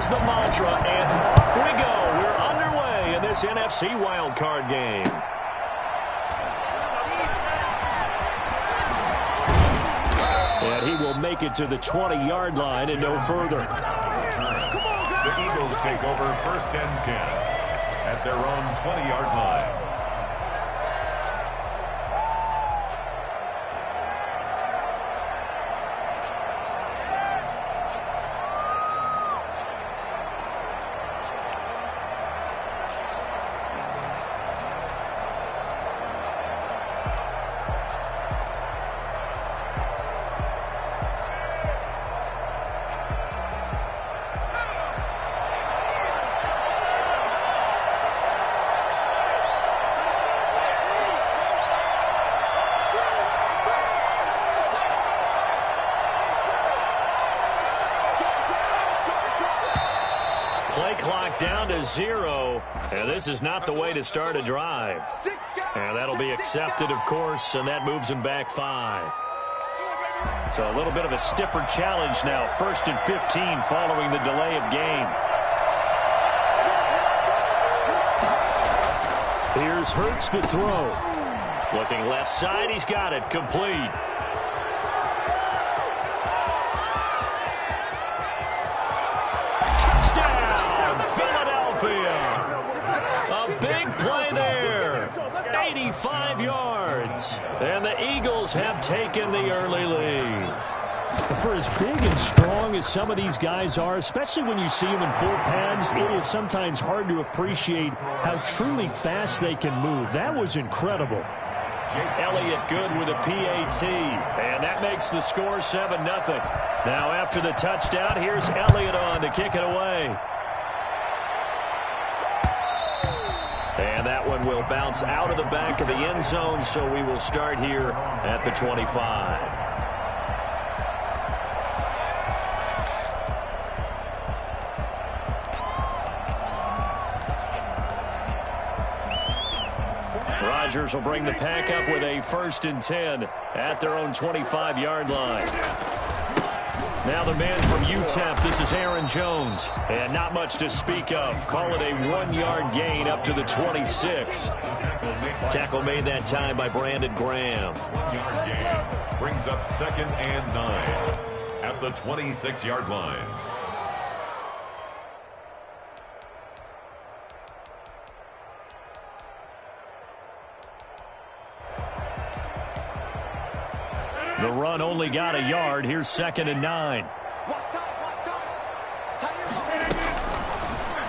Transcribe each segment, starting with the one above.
is the mantra, and off we go. We're underway in this NFC wildcard game. And he will make it to the 20-yard line and no further. The Eagles take over 1st and 10 at their own 20-yard line. Play clock down to 0, and this is not the way to start a drive. And that'll be accepted, of course, and that moves him back 5. So a little bit of a stiffer challenge now. 1st and 15 following the delay of game. Here's Hurts to throw. Looking left side, he's got it. Complete. A big play there. 85 yards. And the Eagles have taken the early lead. For as big and strong as some of these guys are, especially when you see them in full pads, it is sometimes hard to appreciate how truly fast they can move. That was incredible. Elliott good with a PAT. And that makes the score 7-0. Now after the touchdown, here's Elliott on to kick it away. And that one will bounce out of the back of the end zone, so we will start here at the 25. Rodgers will bring the pack up with a 1st and 10 at their own 25-yard line. Now the man from UTEP, this is Aaron Jones. And not much to speak of. Call it a 1-yard gain up to the 26. Tackle made that time by Brandon Graham. 1-yard gain brings up 2nd and 9 at the 26-yard line. The run only got a yard. Here's 2nd and 9.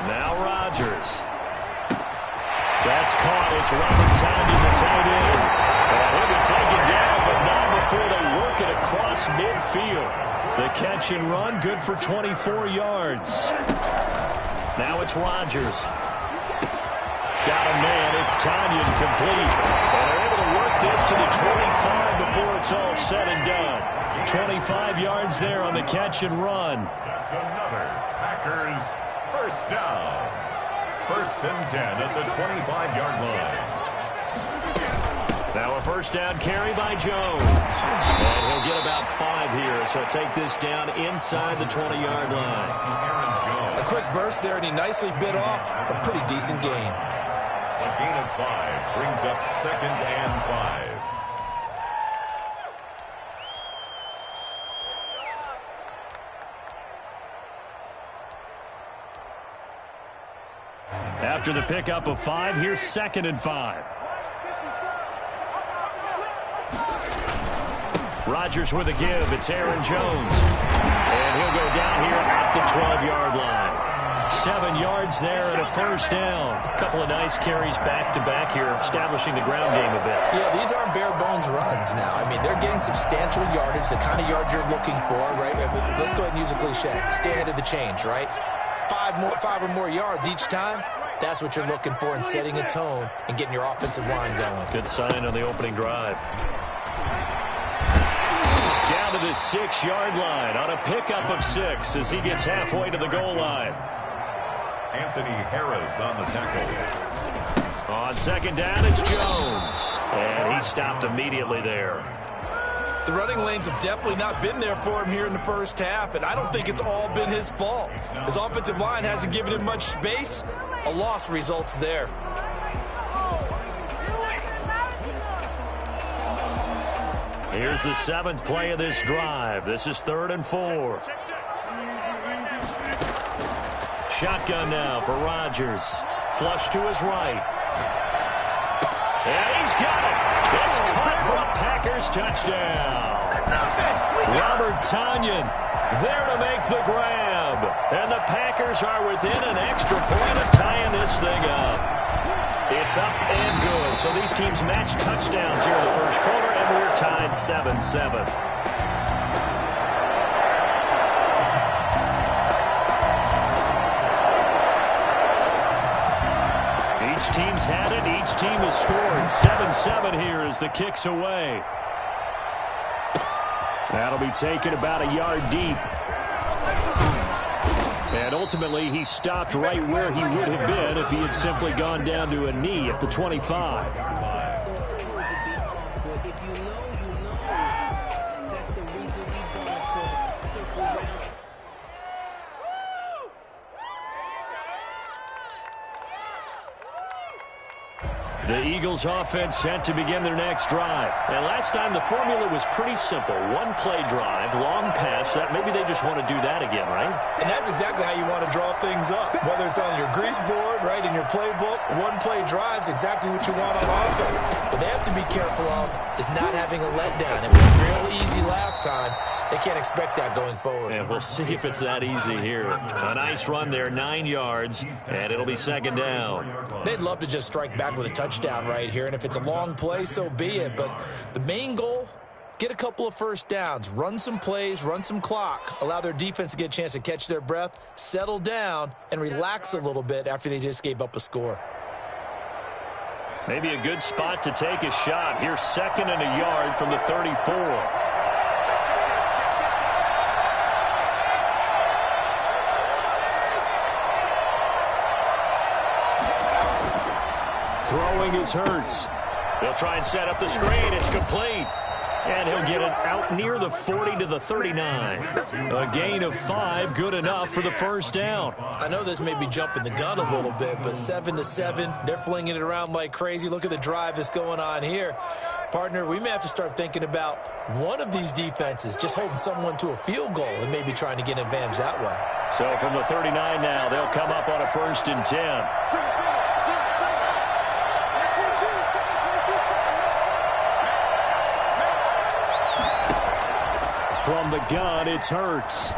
Now Rodgers. That's caught. It's Robert Tonyan, the tight end. He'll be taken down, but not before they work it across midfield. The catch and run, good for 24 yards. Now it's Rodgers. Got a man. It's Tonyan, complete. And they're able to work this to the 25 before it's all said and done. 25 yards there on the catch and run. That's another Packers 1st down. 1st and 10 at the 25-yard line. Now a 1st down carry by Jones. And he'll get about 5 here, so take this down inside the 20-yard line. A quick burst there, and he nicely bit off a pretty decent gain. A gain of 5 brings up 2nd and 5. After the pickup of 5, here's 2nd and 5. Rodgers with a give. It's Aaron Jones. And he'll go down here at the 12-yard line. 7 yards there and a 1st down. A couple of nice carries back-to-back here, establishing the ground game a bit. Yeah, these aren't bare-bones runs now. I mean, they're getting substantial yardage, the kind of yards you're looking for, right? Let's go ahead and use a cliche. Stay ahead of the change, right? 5 or more yards each time. That's what you're looking for in setting a tone and getting your offensive line going. Good sign on the opening drive. Down to the 6-yard line on a pickup of 6 as he gets halfway to the goal line. Anthony Harris on the tackle. On 2nd down, it's Jones. And he stopped immediately there. The running lanes have definitely not been there for him here in the first half, and I don't think it's all been his fault. His offensive line hasn't given him much space. A loss results there. Here's the 7th play of this drive. This is 3rd and 4. Shotgun now for Rodgers. Flush to his right. And he's got it. It's caught for a Packers touchdown. Robert Tonyan there to make the grab. And the Packers are within an extra point of tying this thing up. It's up and good. So these teams match touchdowns here in the first quarter, and we're tied 7-7. Each team's had it. Each team has scored. 7-7 here as the kick's away. That'll be taken about a yard deep. And ultimately, he stopped right where he would have been if he had simply gone down to a knee at the 25. The Eagles offense set to begin their next drive. And last time the formula was pretty simple. One play drive, long pass. That maybe they just want to do that again, right? And that's exactly how you want to draw things up. Whether it's on your grease board, right, in your playbook, one play drive's exactly what you want on offense. What they have to be careful of is not having a letdown. It was real easy last time. They can't expect that going forward. And we'll see if it's that easy here. A nice run there, 9 yards, and it'll be 2nd down. They'd love to just strike back with a touchdown right here, and if it's a long play, so be it. But the main goal, get a couple of first downs, run some plays, run some clock, allow their defense to get a chance to catch their breath, settle down, and relax a little bit after they just gave up a score. Maybe a good spot to take a shot. Here's 2nd and a yard from the 34. Throwing is Hurts. They'll try and set up the screen. It's complete. And he'll get it out near the 40 to the 39. A gain of 5, good enough for the first down. I know this may be jumping the gun a little bit, but 7-7, they're flinging it around like crazy. Look at the drive that's going on here. Partner, we may have to start thinking about one of these defenses just holding someone to a field goal and maybe trying to get an advantage that way. So from the 39 now, they'll come up on a 1st and 10. From the gun, it's Hurts.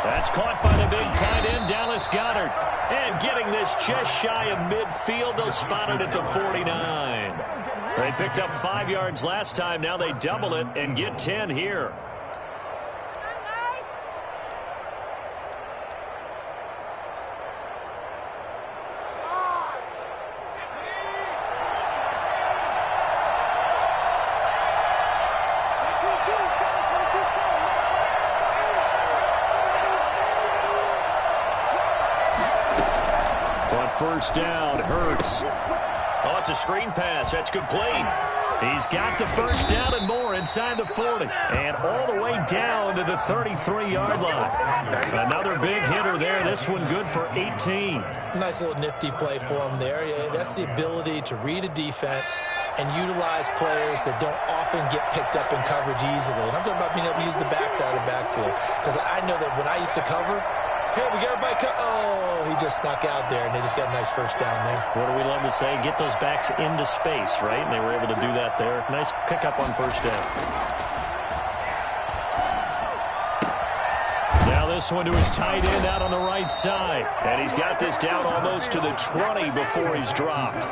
That's caught by the big tight end, Dallas Goedert. And getting this just shy of midfield, they'll spot it at the 49. They picked up 5 yards last time. Now they double it and get 10 here. First down, Hurts. Oh, it's a screen pass. That's complete. He's got the first down and more inside the 40. And all the way down to the 33-yard line. Another big hitter there. This one good for 18. Nice little nifty play for him there. Yeah, that's the ability to read a defense and utilize players that don't often get picked up in coverage easily. And I'm talking about being able to use the backside of the backfield. Because I know that when I used to cover, hey, we got everybody oh, he just snuck out there, and they just got a nice first down there. What do we love to say? Get those backs into space, right? And they were able to do that there. Nice pickup on first down. Now this one to his tight end out on the right side. And he's got this down almost to the 20 before he's dropped.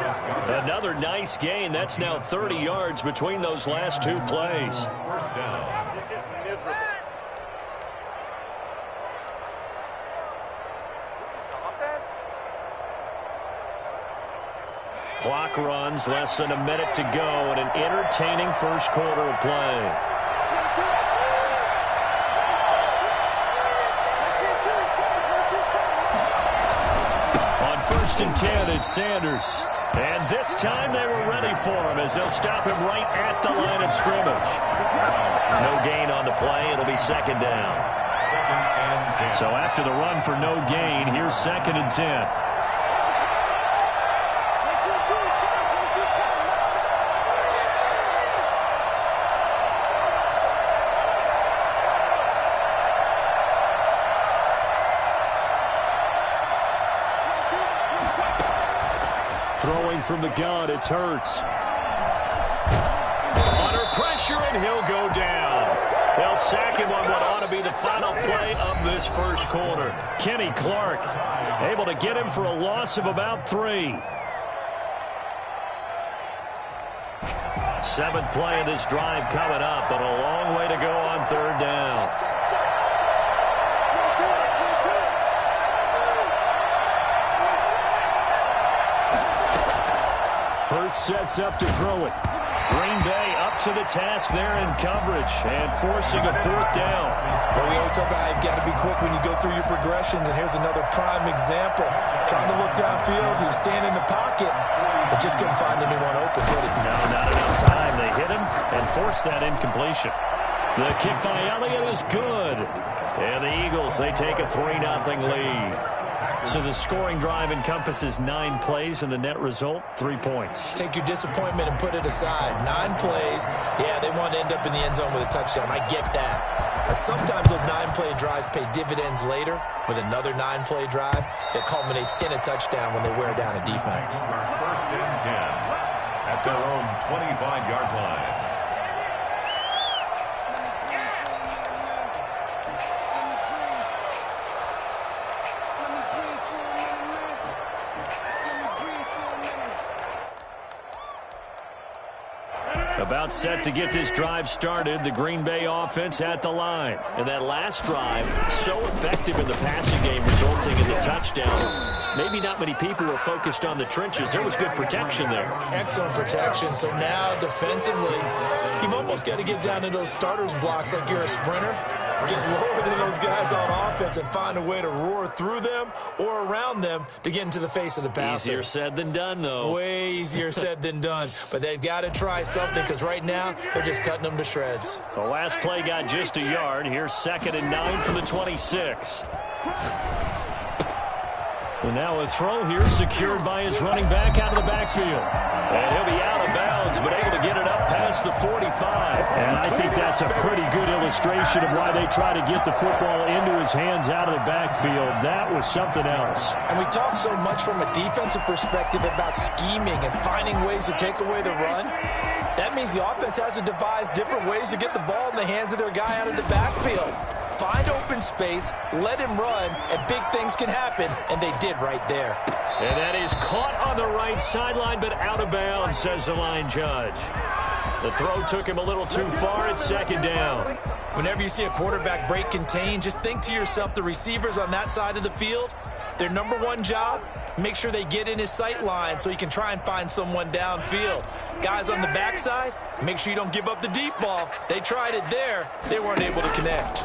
Another nice gain. That's now 30 yards between those last 2 plays. First down. This is miserable. Clock runs, less than a minute to go, and an entertaining first quarter of play. On 1st and 10, it's Sanders. And this time they were ready for him as they'll stop him right at the line of scrimmage. No gain on the play. It'll be second down. Second and 10. So after the run for no gain, here's second and 10. Throwing from the gun, it's Hurts. Under pressure, and he'll go down. They'll sack him on what ought to be the final play of this first quarter. Kenny Clark able to get him for a loss of about 3. 7th play of this drive coming up, but a long way to go on third down. Hurts sets up to throw it. Green Bay up to the task there in coverage and forcing a 4th down. Well, we always talk about you've got to be quick when you go through your progressions, and here's another prime example. Trying to look downfield, he was standing in the pocket, but just couldn't find anyone open, could he? No, not enough time. They hit him and forced that incompletion. The kick by Elliott is good. And the Eagles, they take a 3-0 lead. So the scoring drive encompasses 9 plays, and the net result, 3 points. Take your disappointment and put it aside. 9 plays. Yeah, they want to end up in the end zone with a touchdown. I get that. But sometimes those 9-play drives pay dividends later with another 9-play drive that culminates in a touchdown when they wear down a defense. First and 10 at their own 25-yard line. About set to get this drive started, the Green Bay offense at the line. And that last drive, so effective in the passing game, resulting in the touchdown. Maybe not many people were focused on the trenches. There was good protection there. Excellent protection. So now, defensively, you've almost got to get down to those starters blocks like you're a sprinter. Get lower than those guys on offense and find a way to roar through them or around them to get into the face of the passer. Easier said than done, though. Way easier said than done. But they've got to try something because right now they're just cutting them to shreds. The last play got just a yard. Here's 2nd and 9 from the 26. And now a throw here secured by his running back out of the backfield. And he'll be out of bounds, but able to get it up past the 45. And I think that's a pretty good illustration of why they try to get the football into his hands out of the backfield. That was something else. And we talk so much from a defensive perspective about scheming and finding ways to take away the run. That means the offense has to devise different ways to get the ball in the hands of their guy out of the backfield. Find open space, let him run, and big things can happen, and they did right there. And that is caught on the right sideline, but out of bounds, says the line judge. The throw took him a little too far. It's 2nd down. Whenever you see a quarterback break contain, just think to yourself, the receivers on that side of the field, their number one job, make sure they get in his sight line so he can try and find someone downfield. Guys on the backside, make sure you don't give up the deep ball. They tried it there. They weren't able to connect.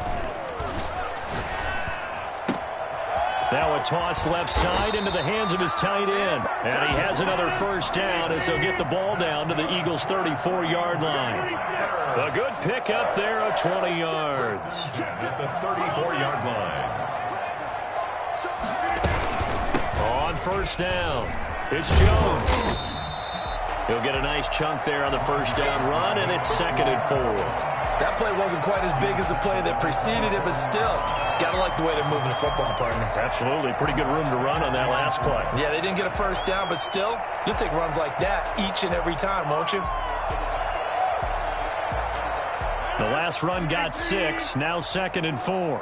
Now a toss left side into the hands of his tight end. And he has another first down as they'll get the ball down to the Eagles' 34-yard line. A good pick up there of 20 yards. At the 34-yard line. On first down, it's Jones. He'll get a nice chunk there on the first down run, and it's 2nd and 4. That play wasn't quite as big as the play that preceded it, but still, got to like the way they're moving the football, partner. Absolutely. Pretty good room to run on that last play. Yeah, they didn't get a first down, but still, you'll take runs like that each and every time, won't you? The last run got 6, now 2nd and 4.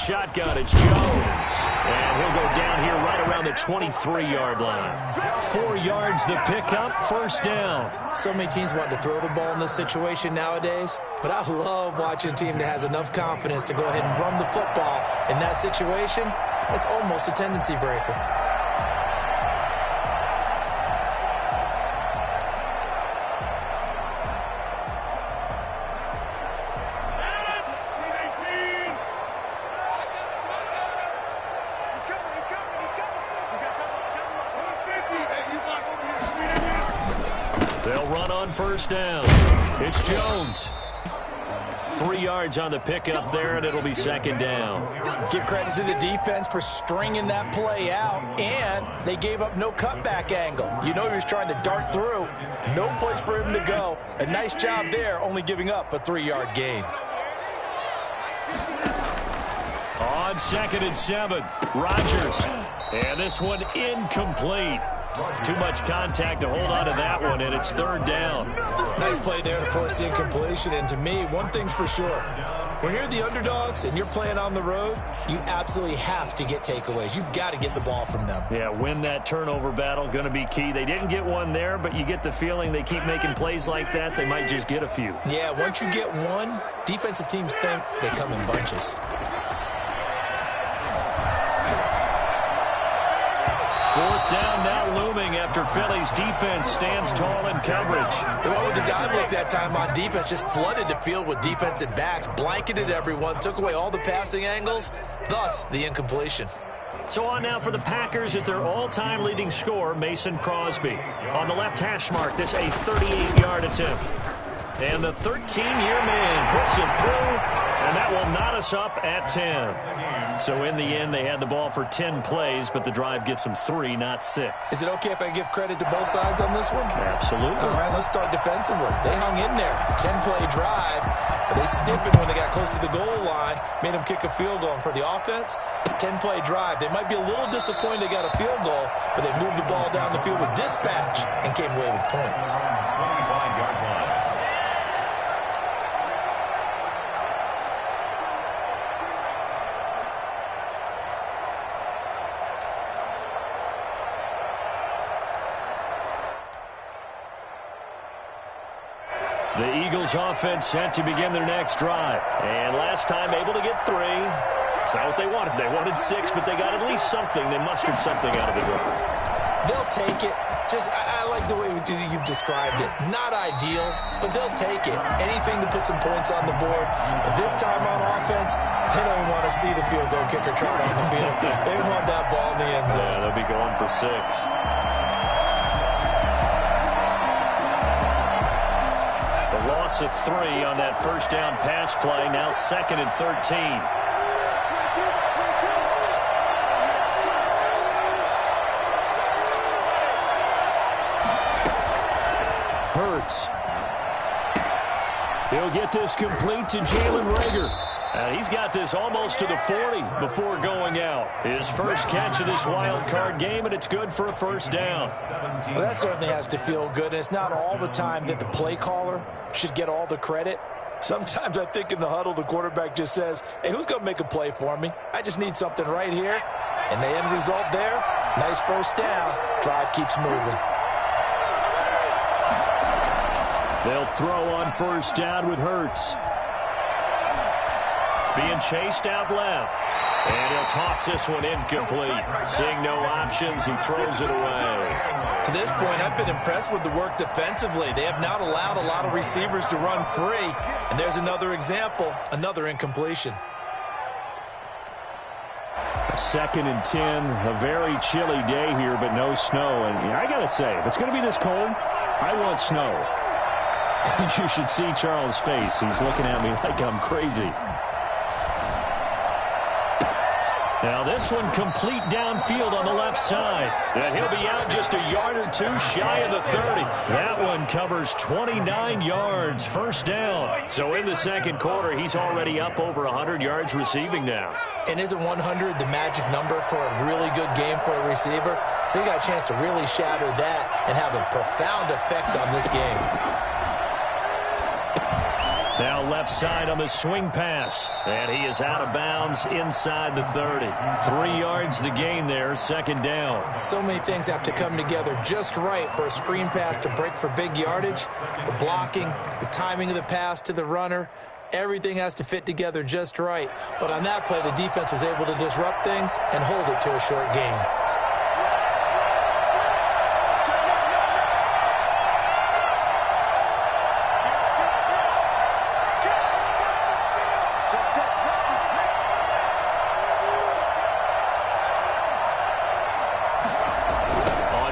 Shotgun, it's Jones. And he'll go down here right around the 23-yard line. 4 yards the pickup, first down. So many teams want to throw the ball in this situation nowadays, but I love watching a team that has enough confidence to go ahead and run the football in that situation. It's almost a tendency breaker. They'll run on first down. It's Jones. 3 yards on the pickup there, and it'll be second down. Give credit to the defense for stringing that play out, and they gave up no cutback angle. You know he was trying to dart through. No place for him to go. A nice job there, only giving up a 3-yard gain. On 2nd and 7, Rodgers. And this one incomplete. Too much contact to hold on to that one, and it's 3rd down. Nice play there to force the incompletion, and to me, one thing's for sure. When you're the underdogs and you're playing on the road, you absolutely have to get takeaways. You've got to get the ball from them. Yeah, win that turnover battle, going to be key. They didn't get one there, but you get the feeling they keep making plays like that, they might just get a few. Yeah, once you get one, defensive teams think they come in bunches. 4th down now looming after Philly's defense stands tall in coverage. They went with the dive look that time on defense, just flooded the field with defensive backs, blanketed everyone, took away all the passing angles, thus the incompletion. So on now for the Packers at their all-time leading scorer, Mason Crosby. On the left hash mark, this a 38-yard attempt. And the 13-year man puts it through, and that will knot us up at 10. So in the end, they had the ball for 10 plays, but the drive gets them 3, not 6. Is it okay if I give credit to both sides on this one? Absolutely. All right, let's start defensively. They hung in there. 10-play drive, but they stiffened when they got close to the goal line, made them kick a field goal. And for the offense, 10-play drive. They might be a little disappointed they got a field goal, but they moved the ball down the field with dispatch and came away with points. 25-yard line. The Eagles offense set to begin their next drive. And last time able to get 3. It's not what they wanted. They wanted 6, but they got at least something. They mustered something out of the drive. They'll take it. I like the way you've described it. Not ideal, but they'll take it. Anything to put some points on the board. But this time on offense, they don't want to see the field goal kicker trot on the field. They want that ball in the end zone. Yeah, they'll be going for 6. Loss of 3 on that first down pass play. Now 2nd and 13. Hurts. He'll get this complete to Jalen Reagor. He's got this almost to the 40 before going out. His first catch of this wild card game, and it's good for a first down. Well, that certainly has to feel good. And it's not all the time that the play caller should get all the credit. Sometimes I think in the huddle, the quarterback just says, hey, who's going to make a play for me? I just need something right here. And the end result there, nice first down. Drive keeps moving. They'll throw on first down with Hurts. Being chased out left. And he'll toss this one incomplete. Seeing no options, he throws it away. To this point, I've been impressed with the work defensively. They have not allowed a lot of receivers to run free. And there's another example, another incompletion. 2nd and 10, a very chilly day here, but no snow. And I got to say, if it's going to be this cold, I want snow. You should see Charles' face. He's looking at me like I'm crazy. Now this one complete downfield on the left side. And he'll be out just a yard or 2 shy of the 30. That one covers 29 yards, first down. So in the second quarter, he's already up over 100 yards receiving now. And isn't 100 the magic number for a really good game for a receiver? So he got a chance to really shatter that and have a profound effect on this game. Now left side on the swing pass. And he is out of bounds inside the 30. 3 yards the gain there, second down. So many things have to come together just right for a screen pass to break for big yardage. The blocking, the timing of the pass to the runner, everything has to fit together just right. But on that play, the defense was able to disrupt things and hold it to a short gain.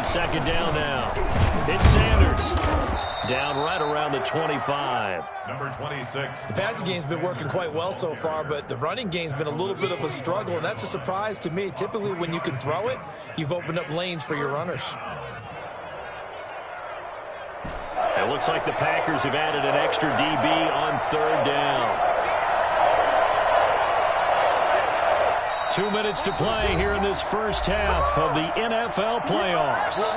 Second down now. It's Sanders. Down right around the 25. Number 26. The passing game's been working quite well so far, but the running game's been a little bit of a struggle, and that's a surprise to me. Typically, when you can throw it, you've opened up lanes for your runners. It looks like the Packers have added an extra DB on third down. 2 minutes to play here in this first half of the NFL playoffs.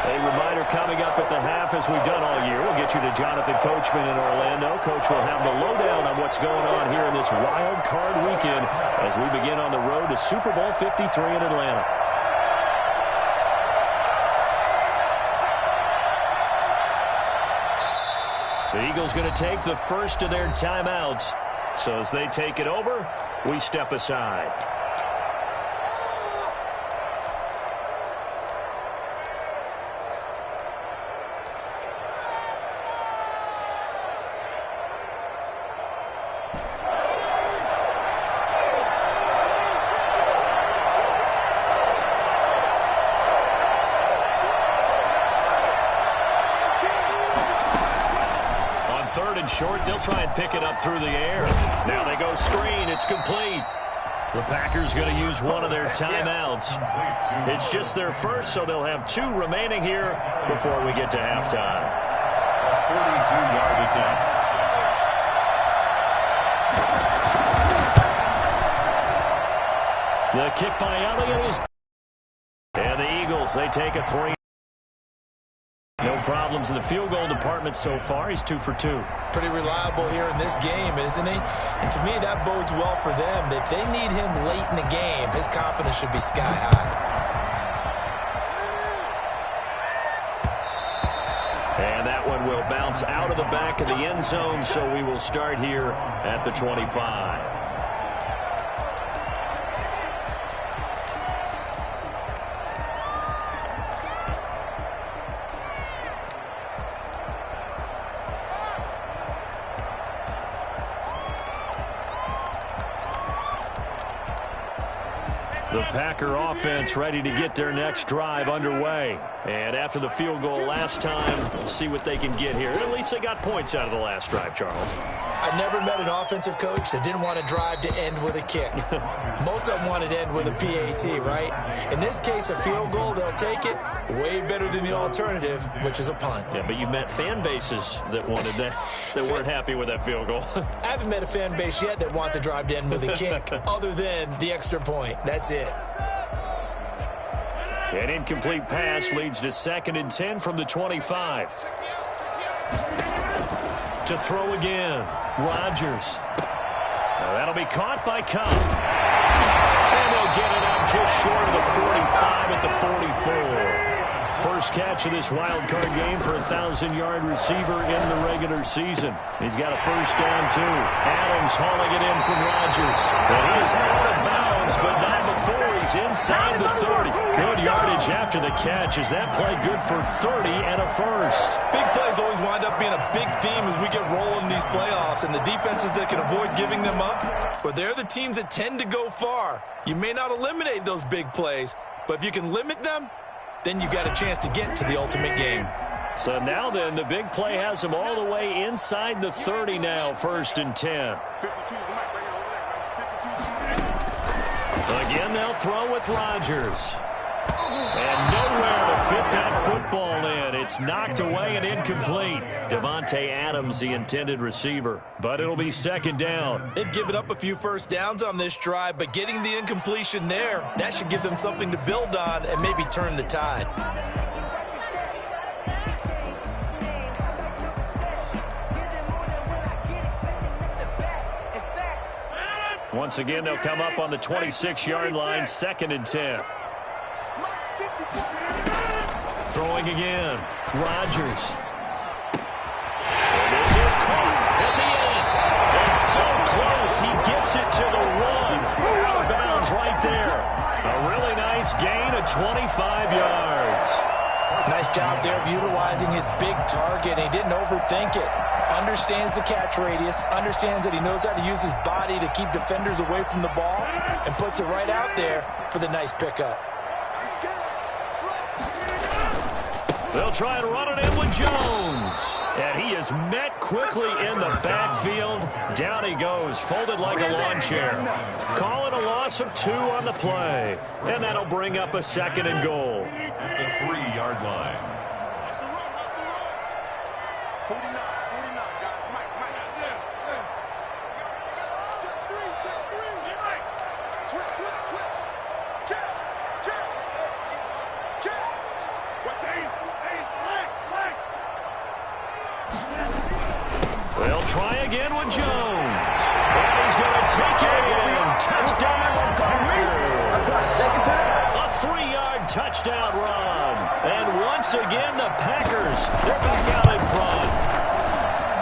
A reminder coming up at the half, as we've done all year. We'll get you to Jonathan Coachman in Orlando. Coach will have the lowdown on what's going on here in this wild card weekend as we begin on the road to Super Bowl 53 in Atlanta. The Eagles going to take the first of their timeouts. So as they take it over, we step aside. Third and short, they'll try and pick it up through the air. Now they go screen. It's complete. The Packers going to use one of their timeouts. It's just their first, so they'll have 2 remaining here before we get to halftime. 42-yard attempt. The kick by Elliott is... And the Eagles, they take a 3. No problems in the field goal department so far. He's 2 for 2. Pretty reliable here in this game, isn't he? And to me, that bodes well for them. If they need him late in the game, his confidence should be sky high. And that one will bounce out of the back of the end zone, so we will start here at the 25. The Packer offense ready to get their next drive underway. And after the field goal last time, we'll see what they can get here. At least they got points out of the last drive, Charles. I never met an offensive coach that didn't want to drive to end with a kick. Most of them wanted to end with a PAT, right? In this case, a field goal, they'll take it. Way better than the alternative, which is a punt. Yeah, but you met fan bases that wanted that, that weren't happy with that field goal. I haven't met a fan base yet that wants to drive to end with a kick, other than the extra point. That's it. An incomplete pass leads to 2nd and 10 from the 25. To throw again, Rodgers. Now that'll be caught by Cobb. And they'll get it up just short of the 45 at the 44. First catch of this wild card game for a 1,000-yard receiver in the regular season. He's got a first down, too. Adams hauling it in from Rodgers. And he is out of bounds, but not before he's inside the 30. Good yardage after the catch. Is that play good for 30 and a first? Big plays always wind up being a big theme as we get rolling in these playoffs, and the defenses that can avoid giving them up, but they're the teams that tend to go far. You may not eliminate those big plays, but if you can limit them, then you've got a chance to get to the ultimate game. So now then, the big play has him all the way inside the 30 now, 1st and 10. Again, they'll throw with Rodgers. And nowhere to fit that football in. It's knocked away and incomplete. Devontae Adams, the intended receiver. But it'll be 2nd down. They've given up a few first downs on this drive, but getting the incompletion there, that should give them something to build on and maybe turn the tide. Once again, they'll come up on the 26-yard line, 2nd and 10. Throwing again, Rodgers. And this is caught at the end. It's so close, he gets it to the 1. Out of bounds right there. A really nice gain of 25 yards. Nice job there of utilizing his big target. He didn't overthink it. Understands the catch radius, understands that he knows how to use his body to keep defenders away from the ball, and puts it right out there for the nice pickup. They'll try and run it in with Jones. And he is met quickly in the backfield. Down he goes, folded like a lawn chair. Call it a loss of 2 on the play. And that'll bring up a 2nd and goal. At the 3-yard line. 49, guys. Mike. Check 3. Switch. Check. What's 8? They'll try again with Jones. And he's going to take it in. Touchdown, Packers. A 3-yard touchdown run. And once again, the Packers, they're back out in front.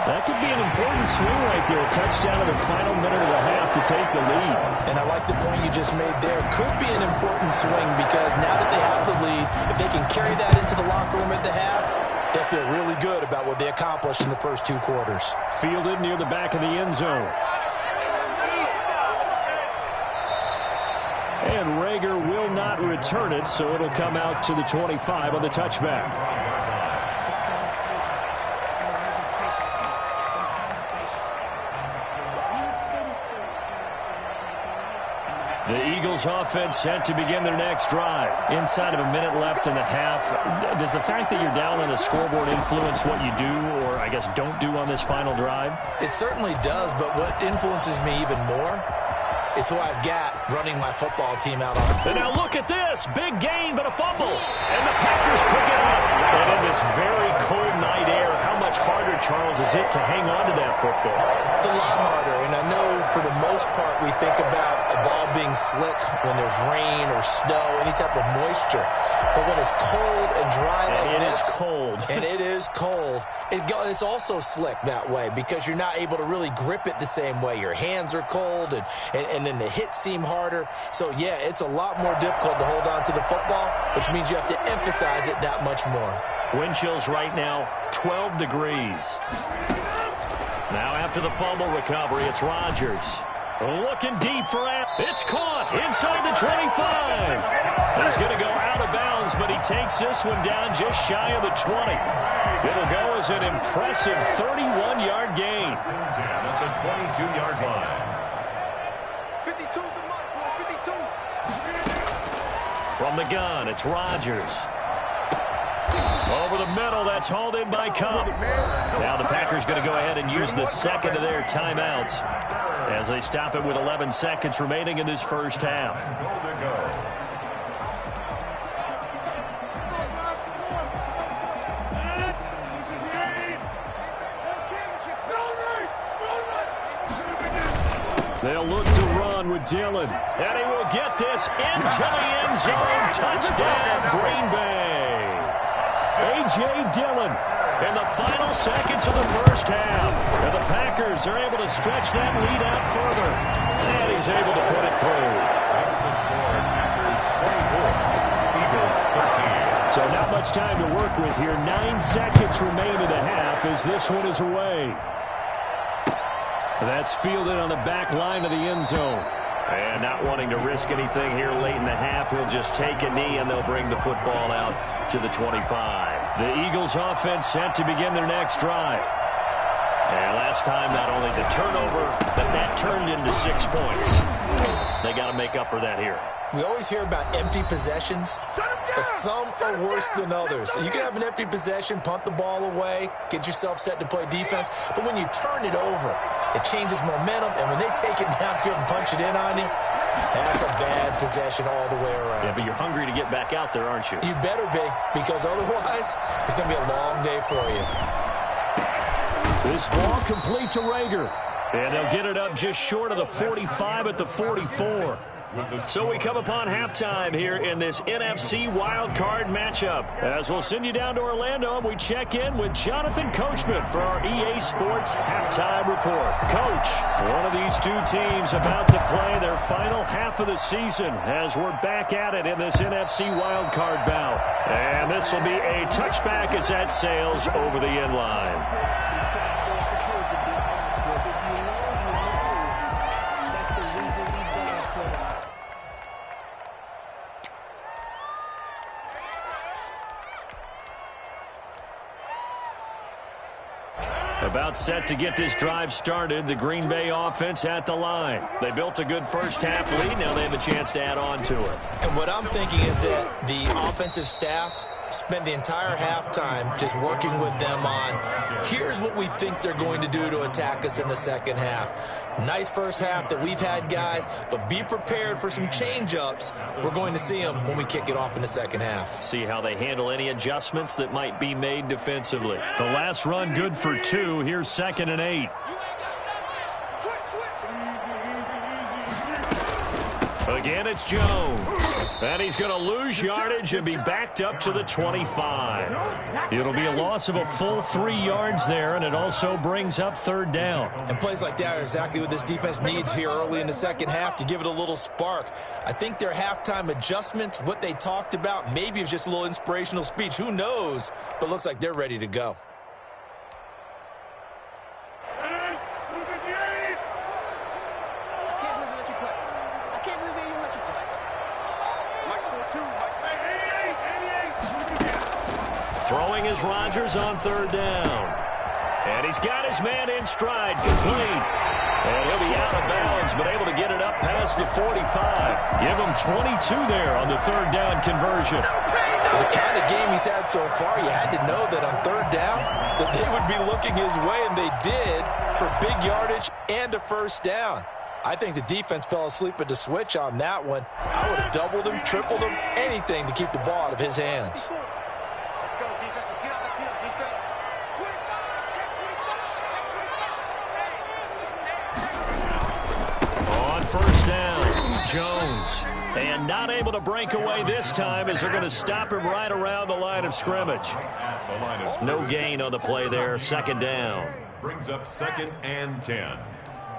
That could be an important swing right there. A touchdown in the final minute of the half to take the lead. And I like the point you just made there. Could be an important swing because now that they have the lead, if they can carry that into the locker room at the half, they'll feel really good about what they accomplished in the first 2 quarters. Fielded near the back of the end zone. And Rager will not return it, so it'll come out to the 25 on the touchback. The Eagles offense set to begin their next drive. Inside of a minute left in the half. Does the fact that you're down on the scoreboard influence what you do or, I guess, don't do on this final drive? It certainly does, but what influences me even more is who I've got running my football team out on. And now look at this. Big gain, but a fumble. And the Packers pick it up. And in this very cold night air, how much harder, Charles, is it to hang on to that football? It's a lot harder, and I know for the most part we think about a ball being slick when there's rain or snow, any type of moisture. But when it's cold and dry like this, it is cold. And it is cold, it's also slick that way because you're not able to really grip it the same way. Your hands are cold, and then the hits seem harder. So, yeah, it's a lot more difficult to hold on to the football, which means you have to emphasize it that much more. Wind chills right now, 12 degrees. Now after the fumble recovery, it's Rodgers. Looking deep for it. It's caught inside the 25. He's going to go out of bounds, but he takes this one down just shy of the 20. It'll go as an impressive 31-yard gain. It's the 22-yard line. 52's the mark, bro. 52. From the gun, it's Rodgers. Over the middle, that's hauled in by Cup. Now the Packers going to go ahead and use the second of their timeouts as they stop it with 11 seconds remaining in this first half. They'll look to run with Dillon. And he will get this into the end zone. Touchdown, Green Bay. A.J. Dillon in the final seconds of the first half. And the Packers are able to stretch that lead out further. And he's able to put it through. That's the score. Packers 24, Eagles 13. So not much time to work with here. 9 seconds remain in the half as this one is away. That's fielded on the back line of the end zone. And not wanting to risk anything here late in the half, he'll just take a knee and they'll bring the football out to the 25. The Eagles offense set to begin their next drive. And last time, not only the turnover, but that turned into 6 points. They got to make up for that here. We always hear about empty possessions, but some are worse than others. You can have an empty possession, punt the ball away, get yourself set to play defense, but when you turn it over, it changes momentum, and when they take it downfield and punch it in on you, that's a bad possession all the way around. Yeah, but you're hungry to get back out there, aren't you? You better be, because otherwise, it's going to be a long day for you. This ball complete to Rager, and they'll get it up just short of the 45 at the 44. So we come upon halftime here in this NFC wildcard matchup. As we'll send you down to Orlando, and we check in with Jonathan Coachman for our EA Sports Halftime Report. Coach, one of these two teams about to play their final half of the season as we're back at it in this NFC wildcard bout. And this will be a touchback as that sails over the end line. About set to get this drive started, the Green Bay offense at the line. They built a good first-half lead. Now they have a chance to add on to it. And what I'm thinking is that the offensive staff spent the entire halftime just working with them on, here's what we think they're going to do to attack us in the second half. Nice first half that we've had, guys, but be prepared for some change-ups. We're going to see them when we kick it off in the second half. See how they handle any adjustments that might be made defensively. The last run good for 2. Here's 2nd and 8. Again, it's Jones. And he's going to lose yardage and be backed up to the 25. It'll be a loss of a full 3 yards there, and it also brings up 3rd down. And plays like that are exactly what this defense needs here early in the second half to give it a little spark. I think their halftime adjustments, what they talked about, maybe it was just a little inspirational speech. Who knows? But looks like they're ready to go. Throwing is Rodgers on 3rd down. And he's got his man in stride, complete. And he'll be out of bounds, but able to get it up past the 45. Give him 22 there on the 3rd down conversion. The kind of game he's had so far, you had to know that on 3rd down that they would be looking his way, and they did for big yardage and a 1st down. I think the defense fell asleep at the switch on that one. I would have doubled him, tripled him, anything to keep the ball out of his hands. Let's go, defense. Let's get on the field, defense. On 1st down, Jones. And not able to break away this time as they're going to stop him right around the line of scrimmage. No gain on the play there, 2nd down. Brings up 2nd and 10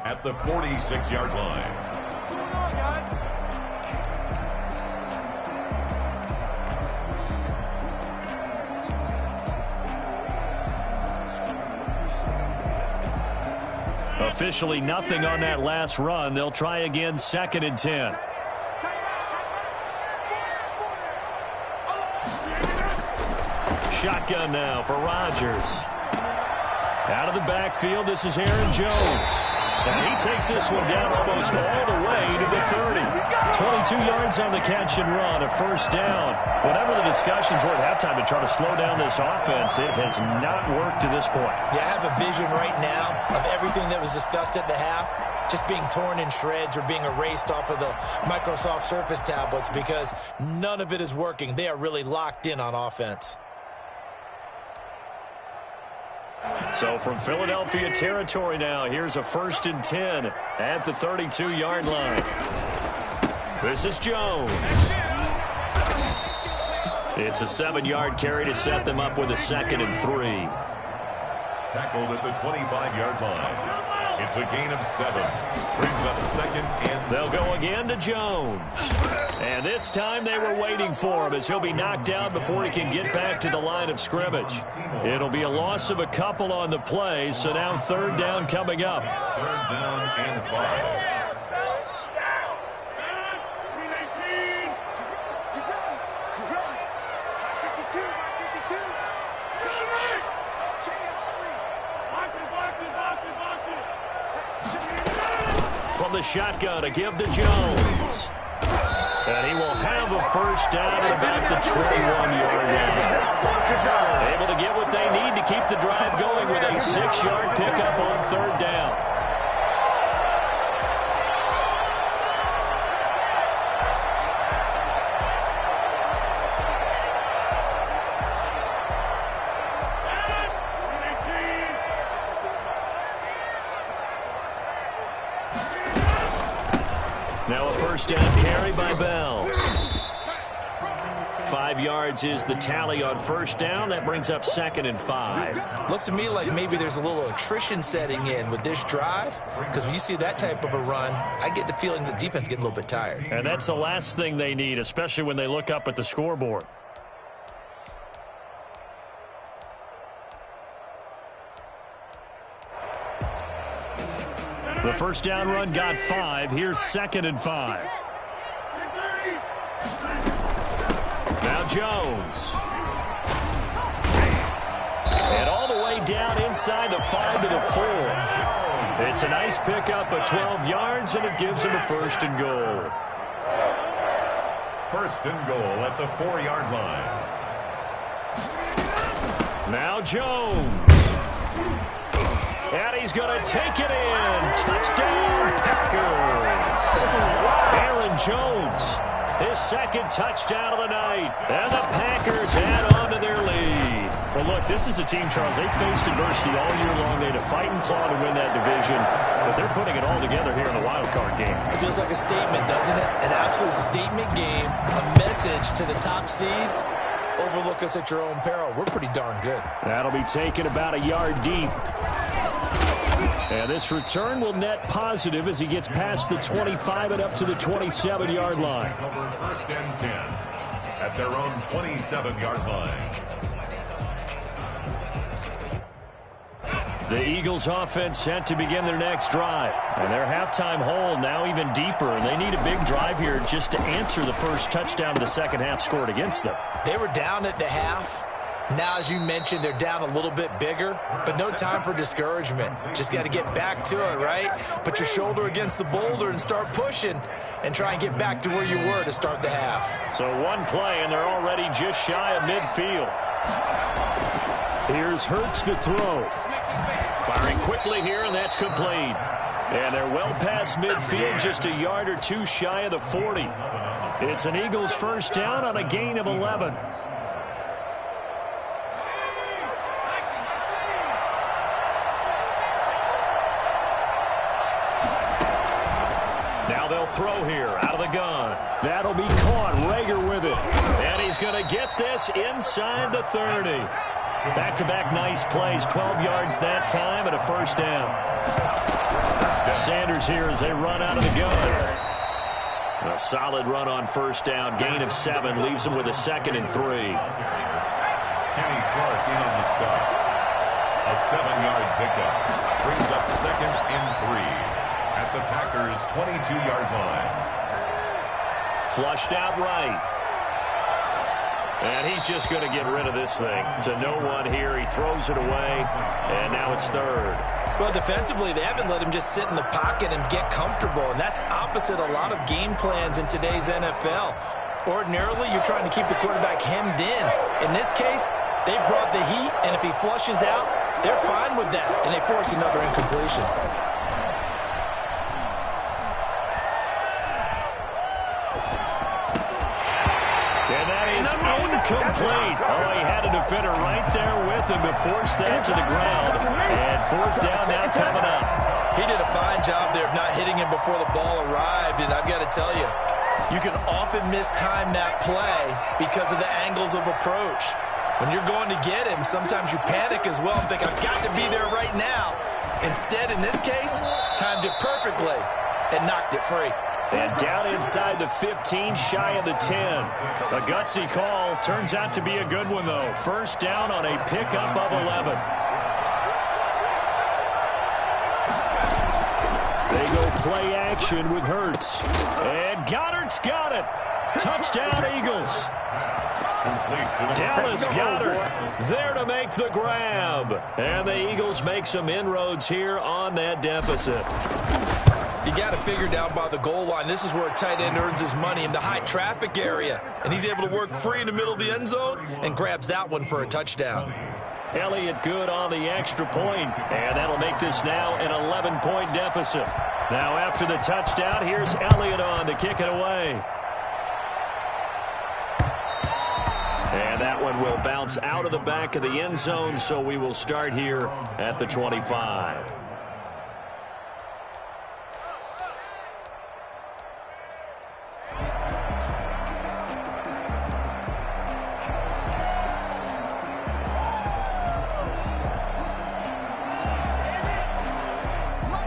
at the 46-yard line. Officially nothing on that last run. They'll try again, 2nd and 10. Shotgun now for Rodgers. Out of the backfield, this is Aaron Jones. And he takes this one down almost all the way to the 30. 22 yards on the catch and run, a 1st down. Whatever the discussions were at halftime to try to slow down this offense, it has not worked to this point. Yeah, I have a vision right now of everything that was discussed at the half just being torn in shreds or being erased off of the Microsoft Surface tablets because none of it is working. They are really locked in on offense. So from Philadelphia territory now, here's a 1st and 10 at the 32-yard line. This is Jones. It's a 7-yard carry to set them up with a 2nd and 3. Tackled at the 25-yard line. It's a gain of 7. Brings up 2nd and... They'll go again to Jones. And this time they were waiting for him as he'll be knocked down before he can get back to the line of scrimmage. It'll be a loss of a couple on the play, so now 3rd down coming up. 3rd down and 5. From the shotgun, a give to Jones. And he will have a 1st down at about the 21-yard line. Able to get what they need to keep the drive going with a 6-yard pickup on 3rd down. Now a 1st down carry by Bell. 5 yards is the tally on 1st down. That brings up 2nd and 5. Looks to me like maybe there's a little attrition setting in with this drive, because when you see that type of a run, I get the feeling the defense getting a little bit tired. And that's the last thing they need, especially when they look up at the scoreboard. The first down run got 5. Here's 2nd and 5. Now Jones. And all the way down inside the 5 to the 4. It's a nice pickup of 12 yards, and it gives him a 1st and goal. 1st and goal at the 4-yard line. Now Jones. And he's going to take it in. Touchdown, Packers. Aaron Jones, his 2nd touchdown of the night. And the Packers add on to their lead. Well, look, this is a team, Charles. They faced adversity all year long. They had to fight and claw to win that division. But they're putting it all together here in the wild card game. It feels like a statement, doesn't it? An absolute statement game. A message to the top seeds. Overlook us at your own peril. We're pretty darn good. That'll be taken about a yard deep. And this return will net positive as he gets past the 25 and up to the 27-yard line. Over 1st and 10 at their own 27-yard line. The Eagles offense set to begin their next drive. And their halftime hole now even deeper. And they need a big drive here just to answer the first touchdown of the second half scored against them. They were down at the half. Now, as you mentioned, they're down a little bit bigger, but no time for discouragement. Just got to get back to it, right? Put your shoulder against the boulder and start pushing and try and get back to where you were to start the half. So one play, and they're already just shy of midfield. Here's Hurts to throw. Firing quickly here, and that's complete. And they're well past midfield, just a yard or two shy of the 40. It's an Eagles first down on a gain of 11. Now they'll throw here out of the gun. That'll be caught. Rager with it. And he's going to get this inside the 30. Back-to-back nice plays. 12 yards that time and a first down. Sanders here as they run out of the gun. A solid run on first down. Gain of 7. Leaves him with a 2nd and 3. Kenny Clark in on the stop. A 7-yard pickup. Brings up 2nd and 3. At the Packers' 22-yard line. Flushed out right. And he's just going to get rid of this thing. To no one here. He throws it away. And now it's 3rd. Well, defensively, they haven't let him just sit in the pocket and get comfortable. And that's opposite a lot of game plans in today's NFL. Ordinarily, you're trying to keep the quarterback hemmed in. In this case, they brought the heat. And if he flushes out, they're fine with that. And they force another incompletion. Incomplete. Oh, he had a defender right there with him to force that to the ground. And 4th down now coming up. He did a fine job there of not hitting him before the ball arrived. And I've got to tell you, you can often mistime that play because of the angles of approach. When you're going to get him, sometimes you panic as well and think, I've got to be there right now. Instead, in this case, timed it perfectly and knocked it free. And down inside the 15, shy of the 10. A gutsy call. Turns out to be a good one, though. First down on a pickup of 11. They go play action with Hurts. And Goddard's got it. Touchdown, Eagles. Dallas Goedert there to make the grab. And the Eagles make some inroads here on that deficit. You got to figure down by the goal line. This is where a tight end earns his money, in the high traffic area. And he's able to work free in the middle of the end zone and grabs that one for a touchdown. Elliott good on the extra point, and that'll make this now an 11-point deficit. Now after the touchdown, here's Elliott on to kick it away. And that one will bounce out of the back of the end zone, so we will start here at the 25.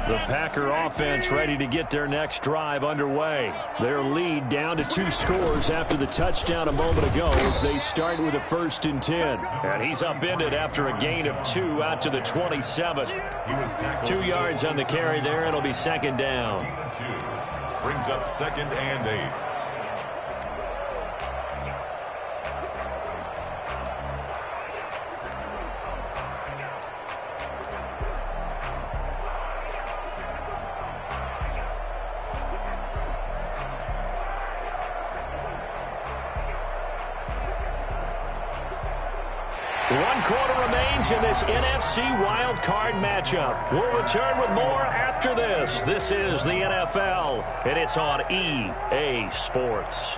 The Packer offense ready to get their next drive underway. Their lead down to 2 scores after the touchdown a moment ago as they start with a 1st and 10. And he's upended after a gain of 2 out to the 27. 2 yards on the carry there. It'll be 2nd down. Brings up 2nd and 8. One quarter remains in this NFC Wild Card matchup. We'll return with more after this. This is the NFL, and it's on EA Sports.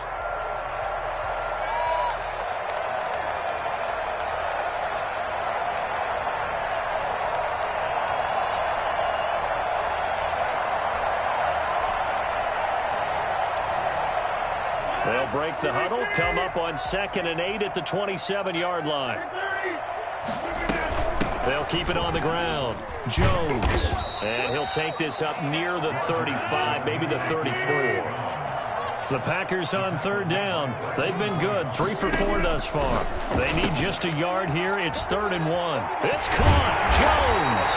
They'll break the huddle, come up on 2nd and 8 at the 27-yard line. They'll keep it on the ground. Jones. And he'll take this up near the 35, maybe the 34. The Packers on 3rd down. They've been good, 3 for 4 thus far. They need just a yard here. It's 3rd and 1. It's caught. Jones.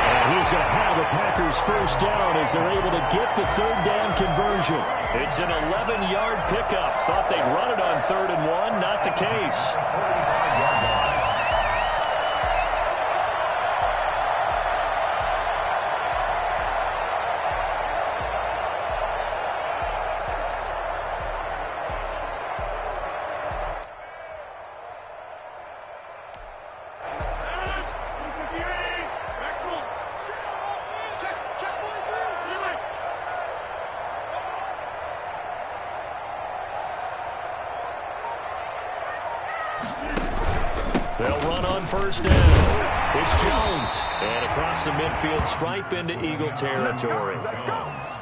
And he's going to have the Packers 1st down as they're able to get the 3rd down conversion. It's an 11-yard pickup. Thought they'd run it on 3rd and 1. Not the case. They'll run on 1st down. It's Jones. And across the midfield stripe into Eagle territory.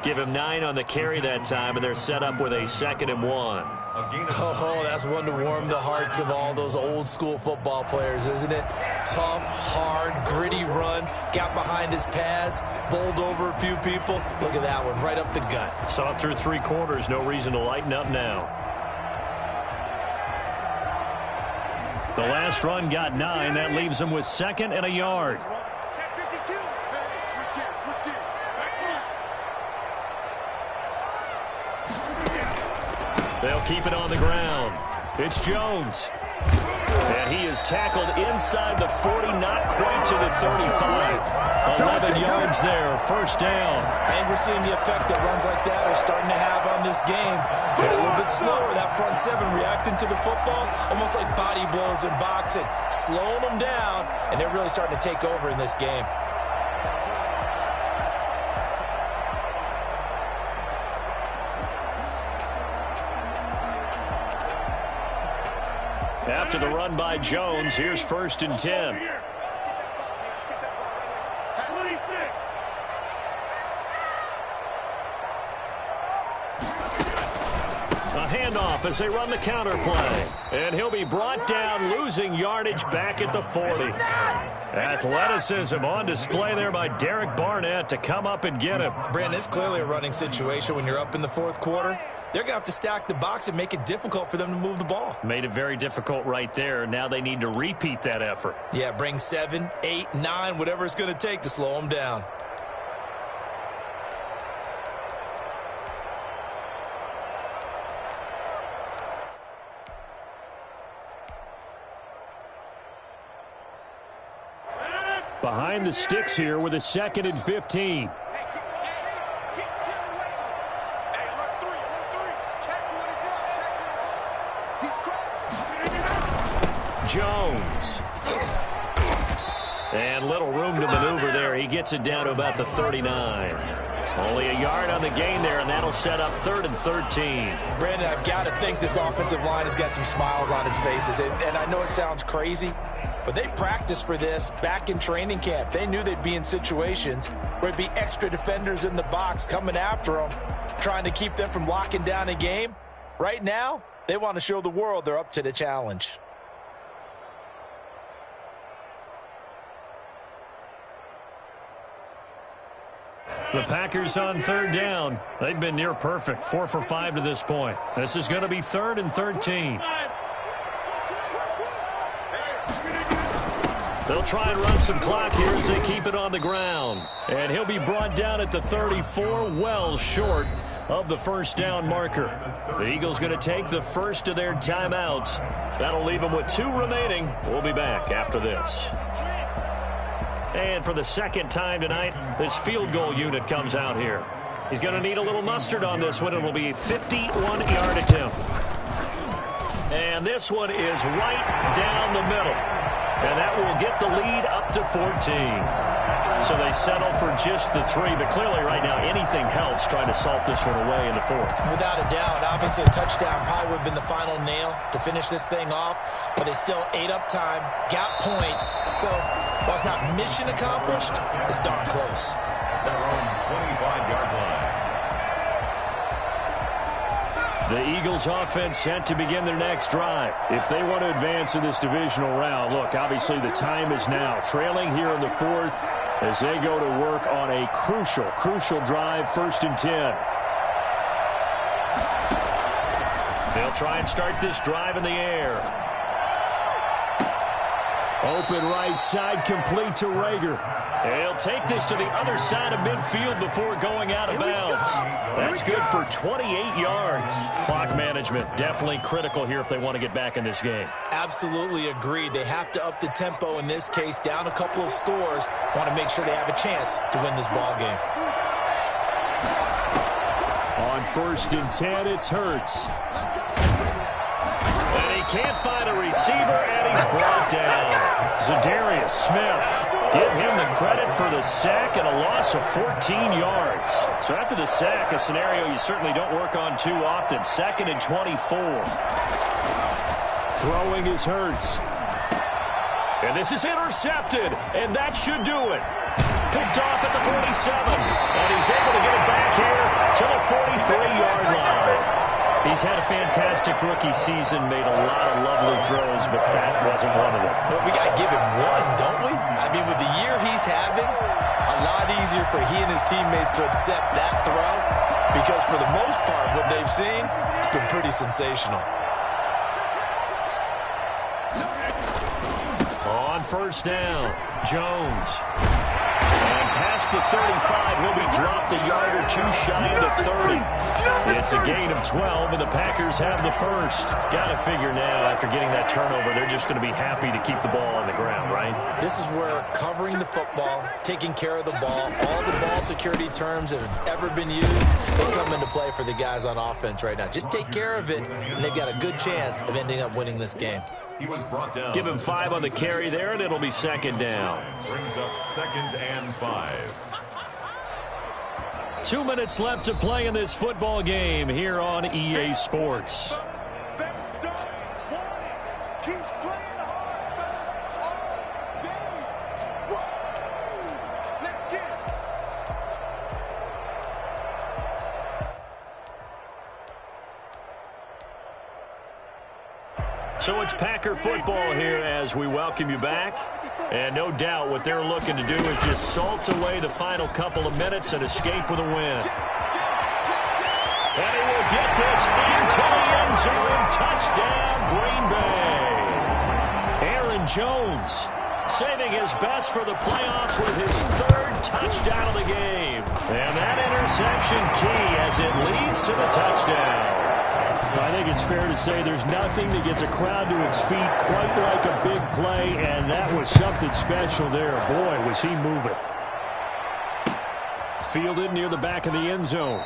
Give him 9 on the carry that time, and they're set up with a 2nd and 1. Oh, that's one to warm the hearts of all those old-school football players, isn't it? Tough, hard, gritty run. Got behind his pads, bowled over a few people. Look at that one, right up the gut. Saw it through 3 quarters. No reason to lighten up now. The last run got 9. That leaves them with 2nd and a yard. They'll keep it on the ground. It's Jones. And he is tackled inside the 40, not quite to the 35. 11 yards there, 1st down. And we're seeing the effect that runs like that are starting to have on this game. They're a little bit slower, that front 7 reacting to the football, almost like body blows in boxing, slowing them down, and they're really starting to take over in this game. After the run by Jones, here's 1st and 10. A handoff as they run the counter play. And he'll be brought down, losing yardage back at the 40. Athleticism on display there by Derek Barnett to come up and get him. Brandon, it's clearly a running situation when you're up in the 4th quarter. They're going to have to stack the box and make it difficult for them to move the ball. Made it very difficult right there. Now they need to repeat that effort. Yeah, bring 7, 8, 9, whatever it's going to take to slow them down. Behind the sticks here with a 2nd and 15. Jones. And little room to maneuver there. He gets it down to about the 39. Only a yard on the gain there, and that'll set up 3rd and 13. Brandon, I've got to think this offensive line has got some smiles on its faces. And I know it sounds crazy, but they practiced for this back in training camp. They knew they'd be in situations where it'd be extra defenders in the box coming after them, trying to keep them from locking down a game. Right now, they want to show the world they're up to the challenge. The Packers on third down. They've been near perfect, 4 for 5 to this point. This is going to be 3rd and 13. They'll try and run some clock here as they keep it on the ground. And he'll be brought down at the 34, well short of the first down marker. The Eagles going to take the first of their timeouts. That'll leave them with 2 remaining. We'll be back after this. And for the second time tonight, this field goal unit comes out here. He's going to need a little mustard on this one. It'll be a 51-yard attempt. And this one is right down the middle. And that will get the lead up to 14. So they settle for just the 3. But clearly right now, anything helps trying to salt this one away in the 4th. Without a doubt, obviously a touchdown probably would have been the final nail to finish this thing off. But it's still ate up time, got points. So while it's not mission accomplished, it's darn close. Their own 25-yard line. The Eagles offense set to begin their next drive. If they want to advance in this divisional round, look, obviously the time is now. Trailing here in the 4th as they go to work on a crucial drive, 1st and 10. They'll try and start this drive in the air. Open right side, complete to Rager. He'll take this to the other side of midfield before going out of bounds. That's good for 28 yards. Clock management definitely critical here if they want to get back in this game. Absolutely agreed. They have to up the tempo in this case, down a couple of scores. Want to make sure they have a chance to win this ball game. On 1st and 10, it's Hurts. And he can't find a receiver, and he's brought down. Zadarius Smith. Give him the credit for the sack and a loss of 14 yards. So after the sack, a scenario you certainly don't work on too often. 2nd and 24. Throwing is Hurts. And this is intercepted, and that should do it. Picked off at the 47, and he's able to get it back here to the 43-yard line. He's had a fantastic rookie season, made a lot of lovely throws, but that wasn't one of them. Well, we got to give him one, don't we? I mean, with the year he's having, a lot easier for he and his teammates to accept that throw because for the most part, what they've seen, it's been pretty sensational. On 1st down, Jones. And past the 35, he'll be dropped a yard or 2 shy of the 30. It's a gain of 12, and the Packers have the first. Got to figure now, after getting that turnover, they're just going to be happy to keep the ball on the ground, right? This is where covering the football, taking care of the ball, all the ball security terms that have ever been used, they come into play for the guys on offense right now. Just take care of it, and they've got a good chance of ending up winning this game. He was brought down. Give him 5 on the carry there, and it'll be 2nd down. Brings up 2nd and 5. 2 minutes left to play in this football game here on EA Sports. So it's Packer football here as we welcome you back. And no doubt what they're looking to do is just salt away the final couple of minutes and escape with a win. And he will get this into the end zone. Touchdown, Green Bay. Aaron Jones saving his best for the playoffs with his 3rd touchdown of the game. And that interception key as it leads to the touchdown. I think it's fair to say there's nothing that gets a crowd to its feet quite like a big play, and that was something special there. Boy, was he moving. Fielded near the back of the end zone.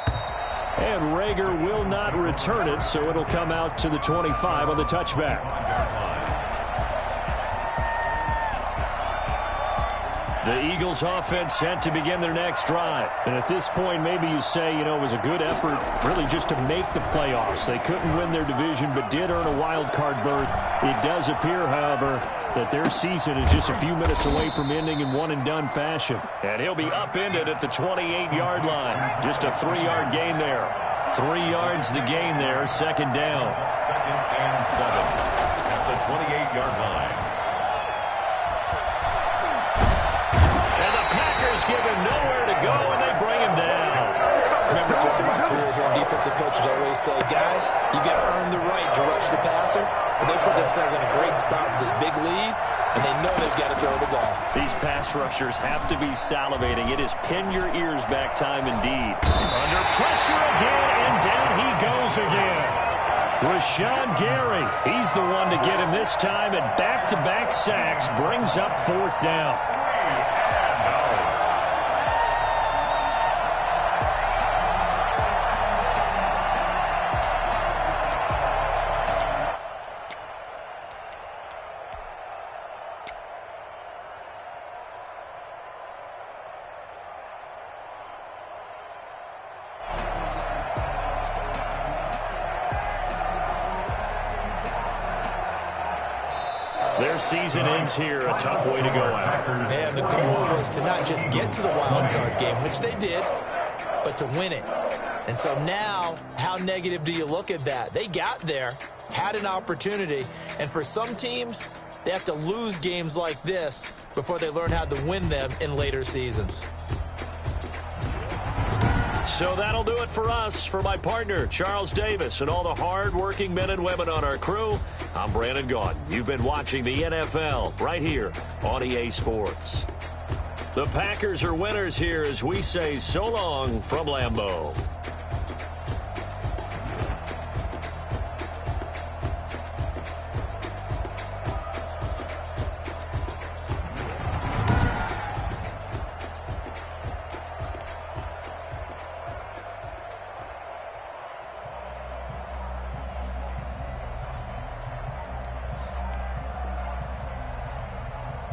And Rager will not return it, so it'll come out to the 25 on the touchback. The Eagles offense set to begin their next drive. And at this point, maybe you say, it was a good effort really just to make the playoffs. They couldn't win their division, but did earn a wild card berth. It does appear, however, that their season is just a few minutes away from ending in one-and-done fashion. And he'll be upended at the 28-yard line. Just a 3-yard gain there. 3 yards the gain there, 2nd down. 2nd and 7 at the 28-yard line. Give him nowhere to go, and they bring him defensive coaches always say, guys, you got to earn the right to rush the passer. But they put themselves in a great spot with this big lead, and they know they've got to throw the ball. These pass rushers have to be salivating. It is pin your ears back time indeed. Under pressure again, and down he goes again. Rashawn Gary, he's the one to get him this time, and back-to-back sacks brings up 4th down. Their season ends here. A tough way to go out. And the goal was to not just get to the wild card game, which they did, but to win it. And so now, how negative do you look at that? They got there, had an opportunity, and for some teams, they have to lose games like this before they learn how to win them in later seasons. So that'll do it for us. For my partner, Charles Davis, and all the hard-working men and women on our crew, I'm Brandon Gaudin. You've been watching the NFL right here on EA Sports. The Packers are winners here as we say so long from Lambeau.